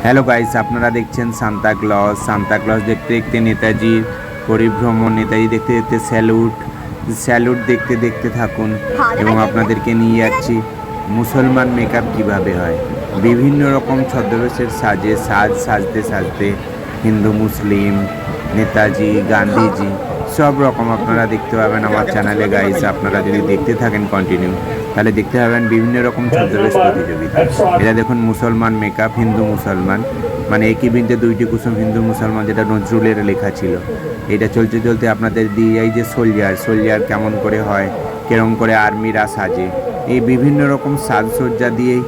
Hello guys, আপনারা দেখছেন Santa Claus দেখতে দেখতে নেতাজির পরিভ্রমণ, নেতাজি দেখতে দেখতে স্যালুট দেখতে দেখতে থাকুন এবং আপনাদেরকে নিয়ে যাচ্ছি মুসলমান মেকআপ কিভাবে হয়। বিভিন্ন রকম ছদ্মবেশের সাজতে সাজতে হিন্দু, মুসলিম, নেতাজি, গান্ধীজি সব রকম আপনারা দেখতে পাবেন আমার চ্যানেলে গাইস। আপনারা যদি দেখতে থাকেন কন্টিনিউ, তাহলে দেখতে পাবেন বিভিন্ন রকম ছদ্মবেশ প্রতিযোগিতা। এটা দেখুন মুসলমান মেকআপ, হিন্দু মুসলমান, মানে একই বৃন্তে দুইটি কুসুম, হিন্দু মুসলমান, যেটা নজরুলের লেখা ছিল। এটা চলতে চলতে আপনাদের দিয়ে এই যে সোলজার কেমন করে হয়, কেরম করে আর্মিরা সাজে, এই বিভিন্ন রকম সাজসজ্জা দিয়েই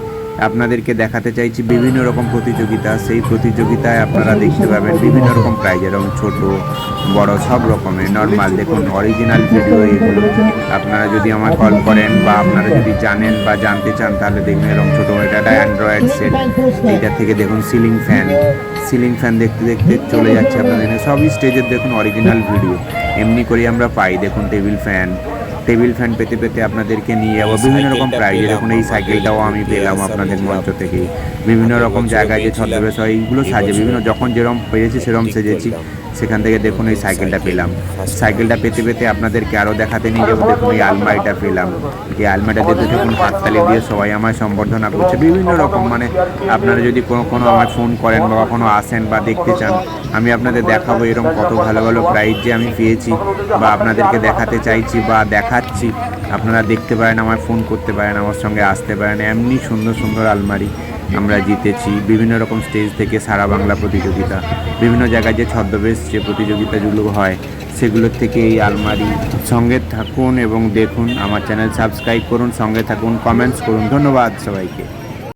আপনাদেরকে দেখাতে চাইছি বিভিন্ন রকম প্রতিযোগিতা। সেই প্রতিযোগিতায় আপনারা দেখতে পাবেন বিভিন্ন রকম প্রাইজ, এরকম ছোট বড় সব রকমের নর্মাল। দেখুন অরিজিনাল ভিডিও এগুলো। আপনারা যদি আমার কল করেন বা আপনারা যদি জানেন বা জানতে চান, তাহলে দেখবেন এরকম ছোটো, এটা একটা অ্যান্ড্রয়েড সেট। এইটার থেকে দেখুন সিলিং ফ্যান দেখতে দেখতে চলে যাচ্ছে আপনাদের সব স্টেজের। দেখুন অরিজিনাল ভিডিও এমনি করে আমরা পাই। দেখুন টেবিল ফ্যান পেতে পেতে আপনাদেরকে নিয়ে যাবো বিভিন্ন রকম প্রাইজে। দেখুন এই সাইকেলটাও আমি পেলাম আপনাদের মঞ্চ থেকে। বিভিন্ন রকম জায়গায় যে ছদ্মবেশ হয় এইগুলো সাজে, বিভিন্ন যখন যেরকম পেয়েছি সেরকম সেজেছি। সেখান থেকে দেখুন এই সাইকেলটা পেলাম। সাইকেলটা পেতে পেতে আপনাদেরকে আরও দেখাতে নিয়ে যাবো। দেখুন এই আলমারিটা পেলাম। এই আলমারিটা দেখতে দেখুন হাততালি দিয়ে সবাই আমায় সম্বর্ধনা করছে বিভিন্ন রকম। মানে আপনারা যদি কোনো আমায় ফোন করেন বা কখনো আসেন বা দেখতে চান, আমি আপনাদের দেখাবো এরকম কত ভালো ভালো প্রাইজ যে আমি পেয়েছি বা আপনাদেরকে দেখাতে চাইছি বা দেখাচ্ছি। আপনারা দেখতে পারেন, আমায় ফোন করতে পারেন, আমার সঙ্গে আসতে পারেন। এমনি সুন্দর সুন্দর আলমারি আমরা জিতেছি বিভিন্ন রকম স্টেজ থেকে। সারা বাংলা প্রতিযোগিতা, বিভিন্ন জায়গায় যে ছদ্মবেশ যে প্রতিযোগিতাগুলো হয় সেগুলোর থেকে এই আলমারি। সঙ্গে থাকুন এবং দেখুন, আমার চ্যানেল সাবস্ক্রাইব করুন, সঙ্গে থাকুন, কমেন্টস করুন। ধন্যবাদ সবাইকে।